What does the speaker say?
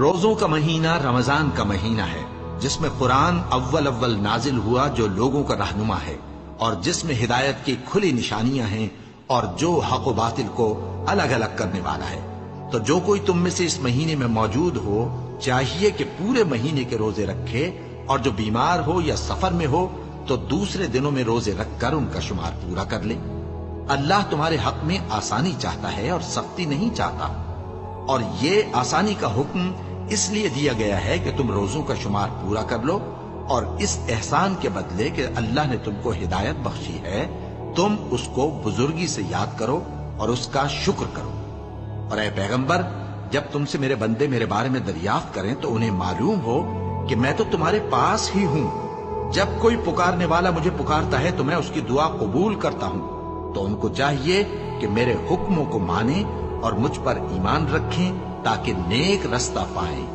روزوں کا مہینہ رمضان کا مہینہ ہے، جس میں قرآن اول نازل ہوا، جو لوگوں کا رہنما ہے اور جس میں ہدایت کی کھلی نشانیاں ہیں اور جو حق و باطل کو الگ الگ کرنے والا ہے۔ تو جو کوئی تم میں سے اس مہینے میں موجود ہو چاہیے کہ پورے مہینے کے روزے رکھے، اور جو بیمار ہو یا سفر میں ہو تو دوسرے دنوں میں روزے رکھ کر ان کا شمار پورا کر لے۔ اللہ تمہارے حق میں آسانی چاہتا ہے اور سختی نہیں چاہتا، اور یہ آسانی کا حکم اس لیے دیا گیا ہے کہ تم روزوں کا شمار پورا کر لو، اور اس احسان کے بدلے کہ اللہ نے تم کو ہدایت بخشی ہے تم اس کو بزرگی سے یاد کرو اور اس کا شکر کرو۔ اور اے پیغمبر، جب تم سے میرے بندے میرے بارے میں دریافت کریں تو انہیں معلوم ہو کہ میں تو تمہارے پاس ہی ہوں۔ جب کوئی پکارنے والا مجھے پکارتا ہے تو میں اس کی دعا قبول کرتا ہوں، تو ان کو چاہیے کہ میرے حکموں کو مانیں اور مجھ پر ایمان رکھیں تاکہ نیک رستہ پائیں۔